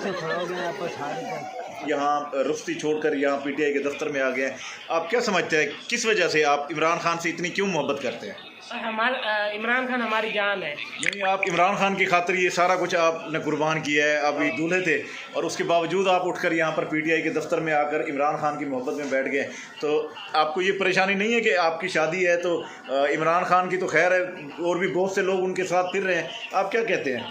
से खड़ा हो गया आपको सारी यहाँ रुस्ती छोड़कर यहाँ पीटीआई के दफ्तर में आ गए हैं। आप क्या समझते हैं किस वजह से आप इमरान खान से इतनी क्यों मोहब्बत करते हैं? इमरान खान हमारी जान है। यानी आप इमरान खान की खातिर ये सारा कुछ आपने कुर्बान किया है। आप ये दूल्हे थे और उसके बावजूद आप उठकर यहाँ पर पीटीआई के दफ्तर में आकर इमरान खान की मोहब्बत में बैठ गए। तो आपको ये परेशानी नहीं है कि आपकी शादी है तो इमरान खान की तो खैर है, और भी बहुत से लोग उनके साथ फिर रहे हैं, आप क्या कहते हैं?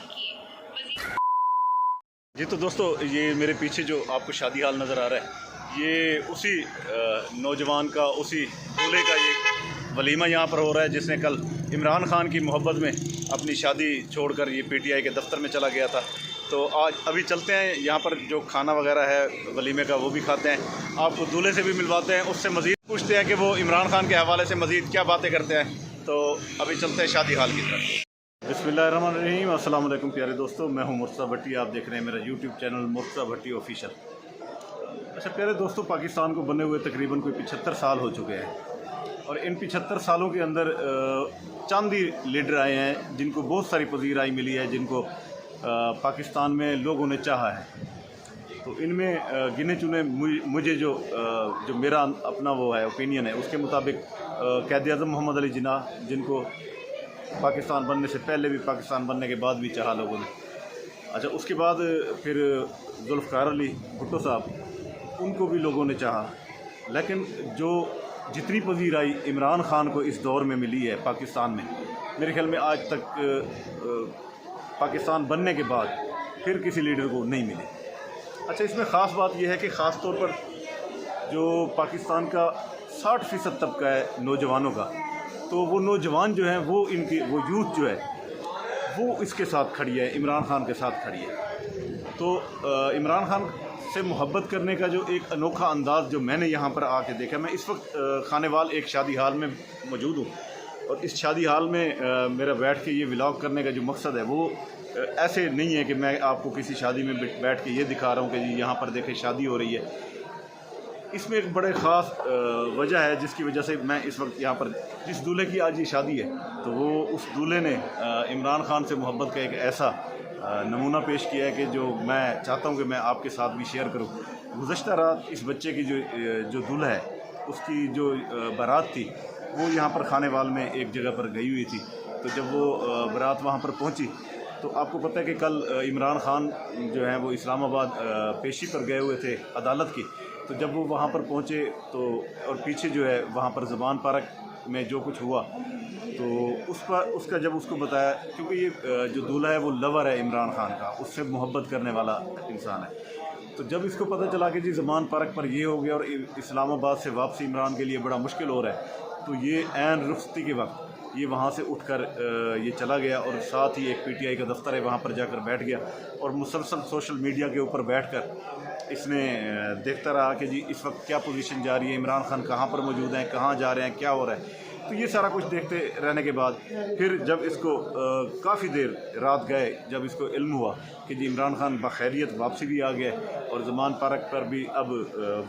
जी तो दोस्तों, ये मेरे पीछे जो आपको शादी हाल नज़र आ रहा है, ये उसी नौजवान का, उसी दूल्हे का ये वलीमा यहाँ पर हो रहा है जिसने कल इमरान खान की मोहब्बत में अपनी शादी छोड़कर ये पीटीआई के दफ्तर में चला गया था। तो आज अभी चलते हैं यहाँ पर जो खाना वगैरह है वलीमे का वो भी खाते हैं, आपको दूल्हे से भी मिलवाते हैं, उससे मज़ीद पूछते हैं कि वो इमरान खान के हवाले से मज़ीद क्या बातें करते हैं। तो अभी चलते हैं शादी हाल की तरफ। बिस्मिल्लाहिर्रहमानिर्रहीम, अस्सलाम वालेकुम प्यारे दोस्तों, मैं हूँ मुर्तज़ा भट्टी। आप देख रहे हैं मेरा यूट्यूब चैनल मुर्तज़ा भट्टी ऑफिशियल। अच्छा प्यारे दोस्तों, पाकिस्तान को बने हुए तकरीबन कोई 75 साल हो चुके हैं और इन 75 सालों के अंदर चंद ही लीडर आए हैं जिनको बहुत सारी पजीराई मिली है, जिनको पाकिस्तान में लोगों ने चाहा है। तो इनमें गिने चुने मुझे जो मेरा अपना वो है ओपिनियन है, उसके मुताबिक क़ायद आज़म मोहम्मद अली जिन्नाह, जिनको पाकिस्तान बनने से पहले भी, पाकिस्तान बनने के बाद भी चाहा लोगों ने। अच्छा, उसके बाद फिर जुल्फ़िकार अली भुट्टो साहब, उनको भी लोगों ने चाहा। लेकिन जो जितनी पजीराई इमरान खान को इस दौर में मिली है पाकिस्तान में, मेरे ख्याल में आज तक पाकिस्तान बनने के बाद फिर किसी लीडर को नहीं मिली। अच्छा, इसमें ख़ास बात यह है कि ख़ास तौर पर जो पाकिस्तान का 60% तबका है नौजवानों का, तो वो नौजवान जो हैं वो इनकी वो यूथ जो है वो इसके साथ खड़ी है, इमरान खान के साथ खड़ी है। तो इमरान खान से मोहब्बत करने का जो एक अनोखा अंदाज़ जो मैंने यहाँ पर आके देखा, मैं इस वक्त खानेवाल एक शादी हाल में मौजूद हूँ और इस शादी हाल में मेरा बैठ के ये व्लॉग करने का जो मकसद है वो ऐसे नहीं है कि मैं आपको किसी शादी में बैठ के ये दिखा रहा हूँ कि जी यहाँ पर देखें शादी हो रही है। इसमें एक बड़े ख़ास वजह है जिसकी वजह से मैं इस वक्त यहाँ पर, जिस दूल्हे की आज ये शादी है, तो वो उस दूल्हे ने इमरान खान से मोहब्बत का एक ऐसा नमूना पेश किया है कि जो मैं चाहता हूँ कि मैं आपके साथ भी शेयर करूँ। गुज़श्ता रात इस बच्चे की जो दूल्हा है, उसकी जो बारात थी, वो यहाँ पर खानेवाल में एक जगह पर गई हुई थी। तो जब वो बारात वहाँ पर पहुँची, तो आपको पता है कि कल इमरान खान जो हैं वो इस्लामाबाद पेशी पर गए हुए थे अदालत की। तो जब वो वहाँ पर पहुँचे तो और पीछे जो है वहाँ पर ज़बान पार्क में जो कुछ हुआ, तो उसका जब उसको बताया, क्योंकि ये जो दूल्हा है वो लवर है इमरान खान का, उससे मोहब्बत करने वाला इंसान है। तो जब इसको पता चला कि जी ज़बान पार्क पर ये हो गया और इस्लामाबाद से वापसी इमरान के लिए बड़ा मुश्किल हो रहा है, तो ये ऐन रुखसती के वक्त ये वहाँ से उठकर ये चला गया और साथ ही एक पीटीआई का दफ्तर है वहाँ पर जाकर बैठ गया और मुसलसल सोशल मीडिया के ऊपर बैठकर इसने देखता रहा कि जी इस वक्त क्या पोजीशन जा रही है, इमरान खान कहाँ पर मौजूद हैं, कहाँ जा रहे हैं, क्या हो रहा है। तो ये सारा कुछ देखते रहने के बाद फिर जब इसको काफ़ी देर रात गए, जब इसको इल्म हुआ कि जी इमरान खान बखैरियत वापसी भी आ गए और ज़मान पार्क पर भी अब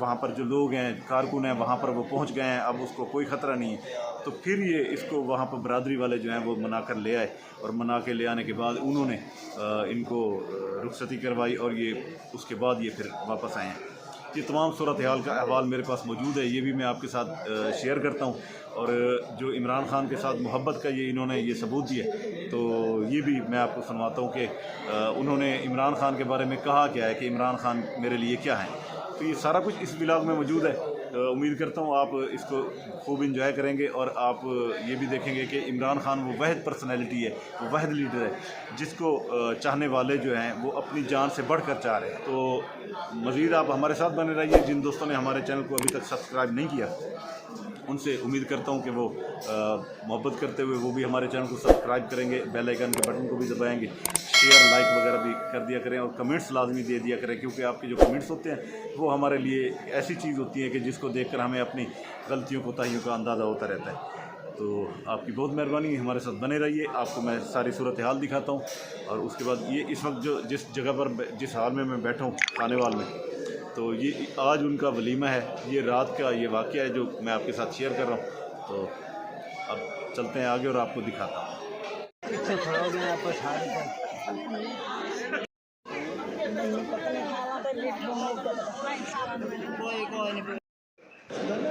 वहाँ पर जो लोग हैं, कारकुन हैं, वहाँ पर वो पहुँच गए हैं, अब उसको कोई ख़तरा नहीं है। तो फिर ये इसको वहाँ पर बरादरी वाले जो हैं वो मना कर ले आए और मना के ले आने के बाद उन्होंने इनको रुखसती करवाई और ये उसके बाद ये फिर वापस आए हैं। ये तमाम सूरत हाल का अहवाल मेरे पास मौजूद है, ये भी मैं आपके साथ शेयर करता हूँ। और जो इमरान खान के साथ मोहब्बत का ये इन्होंने ये सबूत दिया, तो ये भी मैं आपको सुनवाता हूँ कि उन्होंने इमरान खान के बारे में कहा क्या है कि इमरान खान मेरे लिए क्या है। तो ये सारा कुछ इस व्लॉग में मौजूद है। उम्मीद करता हूँ आप इसको खूब इंजॉय करेंगे और आप ये भी देखेंगे कि इमरान खान वो वाहिद पर्सनैलिटी है, वो वाहिद लीडर है जिसको चाहने वाले जो हैं वो अपनी जान से बढ़कर चाह रहे हैं। तो मज़ीद आप हमारे साथ बने रहिए। जिन दोस्तों ने हमारे चैनल को अभी तक सब्सक्राइब नहीं किया, उनसे उम्मीद करता हूं कि वो मोहब्बत करते हुए वो भी हमारे चैनल को सब्सक्राइब करेंगे, बेल आइकन के बटन को भी दबाएंगे, शेयर लाइक वगैरह भी कर दिया करें और कमेंट्स लाजमी दे दिया करें, क्योंकि आपके जो कमेंट्स होते हैं वो हमारे लिए ऐसी चीज़ होती है कि जिसको देखकर हमें अपनी गलतियों कोताहियों का अंदाज़ा होता रहता है। तो आपकी बहुत मेहरबानी, हमारे साथ बने रहिए। आपको मैं सारी सूरत हाल दिखाता हूँ और उसके बाद ये इस वक्त जो जिस जगह पर जिस हाल में मैं बैठा हूँ खानेवाल में, तो ये आज उनका वलीमा है। ये रात का ये वाक़या है जो मैं आपके साथ शेयर कर रहा हूँ। तो अब चलते हैं आगे और आपको दिखाता हूँ। इससे खड़ा हो गया आपको सारी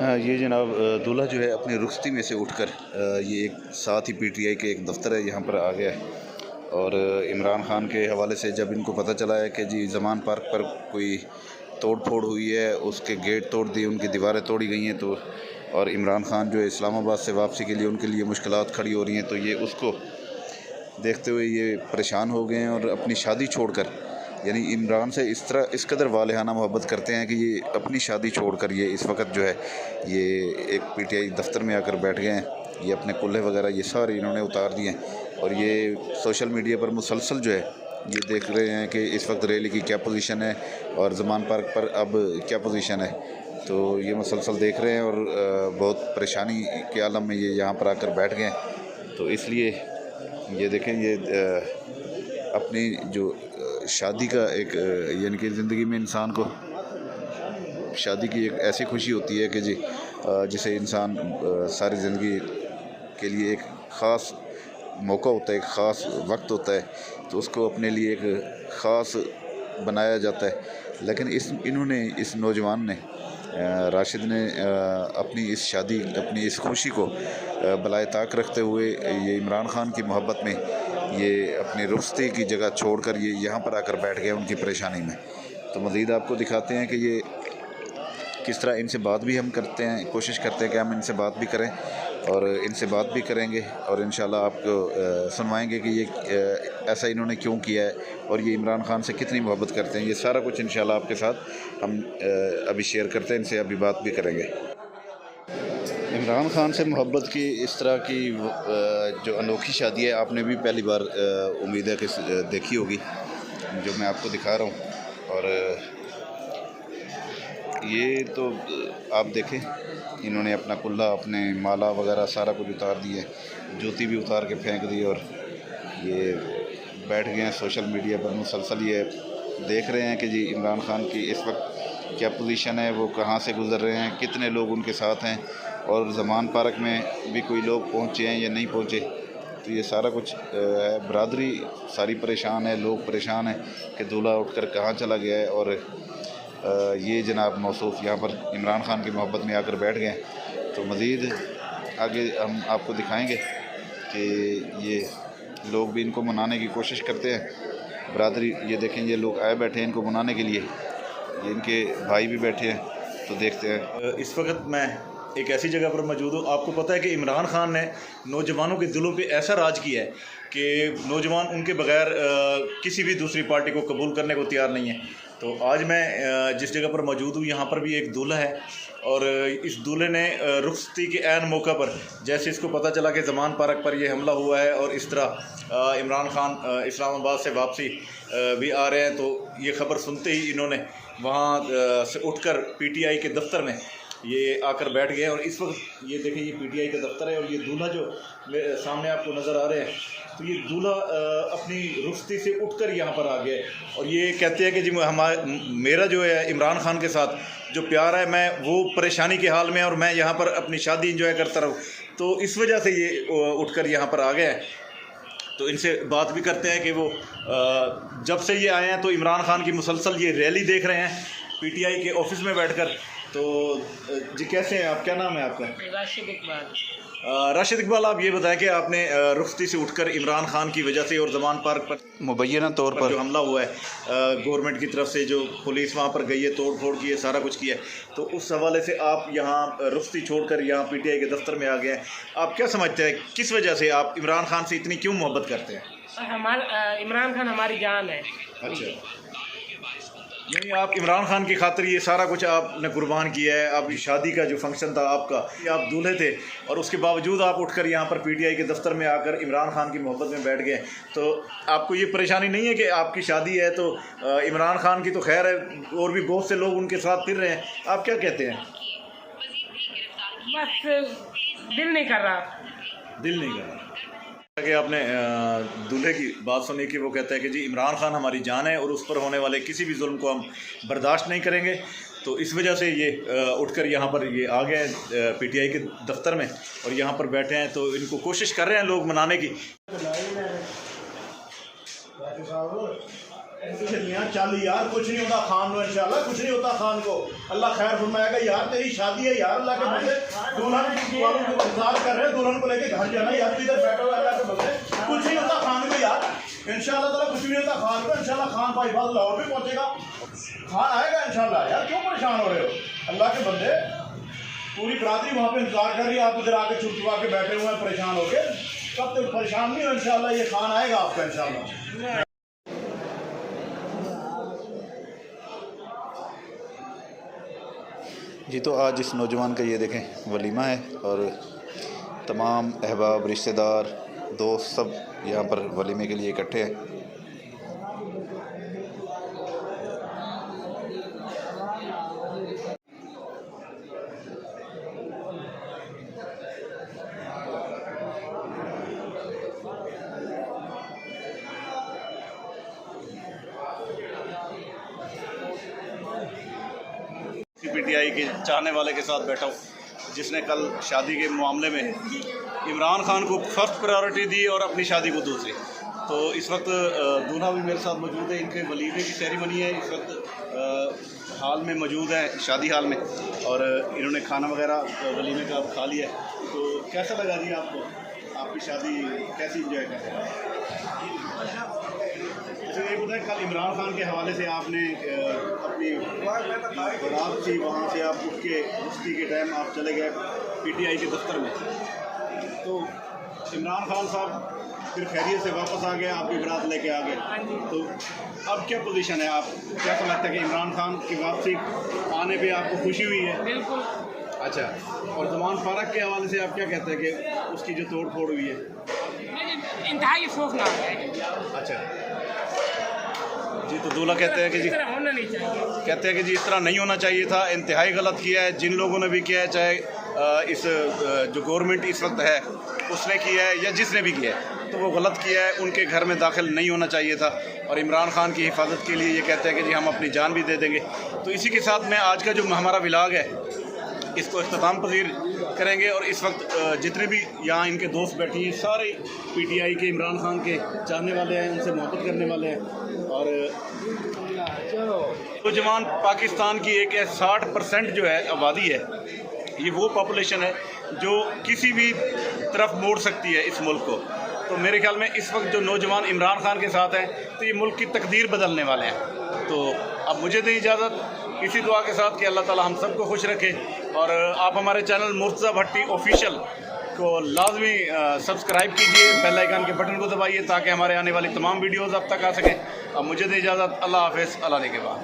हाँ, ये जनाब दूल्हा जो है अपनी रुखसती में से उठकर ये एक साथ ही पीटीआई के एक दफ्तर है यहाँ पर आ गया है। और इमरान खान के हवाले से जब इनको पता चला है कि जी ज़मान पार्क पर कोई तोड़ फोड़ हुई है, उसके गेट तोड़ दिए, उनकी दीवारें तोड़ी गई हैं, तो और इमरान खान जो है इस्लामाबाद से वापसी के लिए उनके लिए मुश्किलात खड़ी हो रही हैं, तो ये उसको देखते हुए ये परेशान हो गए हैं और अपनी शादी छोड़कर, यानी इमरान से इस कदर वालिहाना मोहब्बत करते हैं कि ये अपनी शादी छोड़कर ये इस वक्त जो है ये एक पीटीआई दफ्तर में आकर बैठ गए हैं। ये अपने कुल्ले वगैरह ये सारे इन्होंने उतार दिए हैं और ये सोशल मीडिया पर मुसलसल जो है ये देख रहे हैं कि इस वक्त रैली की क्या पोजीशन है और ज़मान पार्क पर अब क्या पोजीशन है। तो ये मुसलसल देख रहे हैं और बहुत परेशानी के आलम में ये यहाँ पर आकर बैठ गए हैं। तो इसलिए ये देखें, ये अपनी जो शादी का एक यानी कि ज़िंदगी में इंसान को शादी की एक ऐसी खुशी होती है कि जी जिसे इंसान सारी ज़िंदगी के लिए एक ख़ास मौका होता है, एक ख़ास वक्त होता है, तो उसको अपने लिए एक ख़ास बनाया जाता है। लेकिन इन्होंने इस नौजवान ने राशिद ने अपनी इस शादी, अपनी इस खुशी को बलाए ताक रखते हुए ये इमरान खान की मोहब्बत में ये अपनी रुखसती की जगह छोड़कर ये यहाँ पर आकर बैठ गए उनकी परेशानी में। तो मज़ीद आपको दिखाते हैं कि ये किस तरह इनसे बात भी हम करते हैं, कोशिश करते हैं कि हम इनसे बात भी करें और इनसे बात भी करेंगे और इंशाल्लाह आपको सुनवाएंगे कि ये ऐसा इन्होंने क्यों किया है और ये इमरान खान से कितनी मोहब्बत करते हैं। ये सारा कुछ इंशाल्लाह आपके साथ हम अभी शेयर करते हैं, इनसे अभी बात भी करेंगे। इमरान खान से मोहब्बत की इस तरह की जो अनोखी शादी है आपने भी पहली बार उम्मीद है कि देखी होगी, जो मैं आपको दिखा रहा हूँ। और ये तो आप देखें, इन्होंने अपना कुल्ला, अपने माला वगैरह सारा कुछ उतार दिए, जूती भी उतार के फेंक दी और ये बैठ गए हैं सोशल मीडिया पर मुसलसल ये देख रहे हैं कि जी इमरान खान की इस वक्त क्या पोजीशन है, वो कहाँ से गुज़र रहे हैं, कितने लोग उनके साथ हैं और ज़मान पार्क में भी कोई लोग पहुँचे हैं या नहीं पहुँचे। तो ये सारा कुछ है, बरादरी सारी परेशान है, लोग परेशान हैं कि दूल्हा उठकर कहाँ चला गया है। और ये जनाब मौसूफ़ यहाँ पर इमरान खान की मोहब्बत में आकर बैठ गए। तो मज़ीद आगे हम आपको दिखाएंगे कि ये लोग भी इनको मनाने की कोशिश करते हैं। बरादरी ये देखें, ये लोग आए बैठे हैं इनको मनाने के लिए, ये इनके भाई भी बैठे हैं। तो देखते हैं। इस वक्त मैं एक ऐसी जगह पर मौजूद हूँ। आपको पता है कि इमरान खान ने नौजवानों के दिलों पे ऐसा राज किया है कि नौजवान उनके बग़ैर किसी भी दूसरी पार्टी को कबूल करने को तैयार नहीं है। तो आज मैं जिस जगह पर मौजूद हूँ यहाँ पर भी एक दूल्हा है और इस दूल्हे ने रुखसती के ऐन मौका पर, जैसे इसको पता चला कि ज़मान पार्क पर यह हमला हुआ है और इस तरह इमरान खान इस्लामाबाद से वापसी भी आ रहे हैं, तो ये ख़बर सुनते ही इन्होंने वहाँ से उठकर पीटीआई के दफ्तर में ये आकर बैठ गए। और इस वक्त ये देखें, ये पीटीआई का दफ्तर है और ये दूल्हा जो सामने आपको नज़र आ रहे हैं, तो ये दूल्हा अपनी रुखसती से उठकर यहाँ पर आ गया है और ये कहते हैं कि जी मेरा जो है इमरान खान के साथ जो प्यार है, मैं वो परेशानी के हाल में और मैं यहाँ पर अपनी शादी इंजॉय करता रहूँ। तो इस वजह से ये उठकर यहाँ पर आ गए हैं। तो इनसे बात भी करते हैं कि वो जब से ये आए हैं तो इमरान खान की मुसलसल ये रैली देख रहे हैं पीटीआई के ऑफिस में बैठकर। तो जी कैसे हैं आप, क्या नाम है आपका? राशिद इकबाल। राशिद इकबाल, आप ये बताएं कि आपने रुखसती से उठकर इमरान खान की वजह से और ज़मान पार्क पर मुबैना तौर पर जो हमला हुआ है गवर्नमेंट की तरफ से, जो पुलिस वहाँ पर गई है, तोड़ फोड़ की है, सारा कुछ किया है, तो उस हवाले से आप यहाँ रुखसती छोड़कर यहाँ पीटीआई के दफ्तर में आ गए हैं। आप क्या समझते हैं किस वजह से आप इमरान खान से इतनी क्यों मोहब्बत करते हैं? इमरान खान हमारी जान है। अच्छा, नहीं, आप इमरान खान की खातिर ये सारा कुछ आपने कुर्बान किया है। आप शादी का जो फंक्शन था आपका, आप दूल्हे थे और उसके बावजूद आप उठकर यहाँ पर पीटीआई के दफ्तर में आकर इमरान खान की मोहब्बत में बैठ गए। तो आपको ये परेशानी नहीं है कि आपकी शादी है तो इमरान खान की तो खैर है, और भी बहुत से लोग उनके साथ फिर रहे हैं, आप क्या कहते हैं? बस दिल नहीं कर रहा। दिल नहीं कर रहा कि आपने दूल्हे की बात सुनी कि वो कहता है कि जी इमरान खान हमारी जान है और उस पर होने वाले किसी भी जुल्म को हम बर्दाश्त नहीं करेंगे। तो इस वजह से ये उठकर यहाँ पर ये आ गए पीटीआई के दफ्तर में और यहाँ पर बैठे हैं। तो इनको कोशिश कर रहे हैं लोग मनाने की। चलियां चल यार, कुछ नहीं होता खान को, इंशाल्लाह कुछ नहीं होता खान को, अल्लाह खैर फरमाएगा। यार तेरी शादी है यार, अल्लाह के बंदे दुल्हन को इंतजार कर रहे हैं, दुल्हन को लेके घर जाना यार, तू इधर बैठा हुआ अल्लाह के बंदे, कुछ नहीं होता खान को यार, इंशाल्लाह ताला कुछ नहीं होता खान को। इंशाल्लाह खान भाई बात लाहौर भी पहुंचेगा, खान आएगा इंशाल्लाह। यार क्यों परेशान हो रहे हो अल्लाह के बंदे, पूरी बरादरी वहाँ पे इंतजार कर रही है, आप इधर आके छुप छुपा के बैठे हुए हैं परेशान होके। कब तक परेशान नहीं हो, इंशाल्लाह ये खान आएगा आपका इंशाल्लाह। जी तो आज इस नौजवान का ये देखें वलीमा है और तमाम अहबाब, रिश्तेदार, दोस्त सब यहाँ पर वलीमे के लिए इकट्ठे हैं। पीटीआई के चाहने वाले के साथ बैठा हूँ, जिसने कल शादी के मामले में इमरान खान को फर्स्ट प्रायोरिटी दी और अपनी शादी को दूसरी। तो इस वक्त दूल्हा भी मेरे साथ मौजूद है, इनके वलीमे की सेरेमनी है, इस वक्त हाल में मौजूद है, शादी हाल में, और इन्होंने खाना वगैरह वलीमे का खा लिया है। तो कैसा लगा जी आपको, आपकी शादी कैसी इंजॉय कर रहे हैं? अच्छा ये बताएं, कल इमरान खान के हवाले से आपने अपनी बारात थी, वहाँ से आप उठ के उस्ती के टाइम आप चले गए पीटीआई के दफ्तर में, तो इमरान खान साहब फिर खैरियत से वापस आ गए, आपकी बारात लेके आ गए, तो अब क्या पोजीशन है, आप क्या समझते हैं कि इमरान खान की वापसी आने पे आपको खुशी हुई है? बिल्कुल। अच्छा, और जमान फारक के हवाले से आप क्या कहते हैं कि उसकी जो तोड़ फोड़ हुई है? इंतहाई अफसोसनाक है। अच्छा जी, तो दूल्हा कहते हैं कि जी, इस तरह होना नहीं चाहिए। कहते हैं कि जी इस तरह नहीं होना चाहिए था, इंतहाई गलत किया है जिन लोगों ने भी किया है, चाहे इस जो गवर्नमेंट इस वक्त है उसने किया है या जिसने भी किया है, तो वो गलत किया है, उनके घर में दाखिल नहीं होना चाहिए था। और इमरान खान की हिफाजत के लिए ये कहते हैं कि जी हम अपनी जान भी दे देंगे। तो इसी के साथ में आज का जो हमारा व्लॉग है इसको इख्तिताम पजीर करेंगे, और इस वक्त जितने भी यहाँ इनके दोस्त बैठे हैं सारे पीटीआई के इमरान खान के चाहने वाले हैं, उनसे मोहब्बत करने वाले हैं। और नौजवान पाकिस्तान की एक 60% जो है आबादी है, ये वो पॉपुलेशन है जो किसी भी तरफ मोड़ सकती है इस मुल्क को। तो मेरे ख्याल में इस वक्त जो नौजवान इमरान खान के साथ हैं, तो ये मुल्क की तकदीर बदलने वाले हैं। तो अब मुझे दें इजाज़त इसी दुआ के साथ कि अल्लाह ताला हम सबको खुश रखे। और आप हमारे चैनल मुर्तज़ा भट्टी ऑफिशियल को लाजमी सब्सक्राइब कीजिए, बेल आइकन के बटन को दबाइए ताकि हमारे आने वाली तमाम वीडियोज़ अब तक आ सकें। अब मुझे दें इजाज़त, अल्लाह हाफ़िज़, अल्लाह ने के बाद।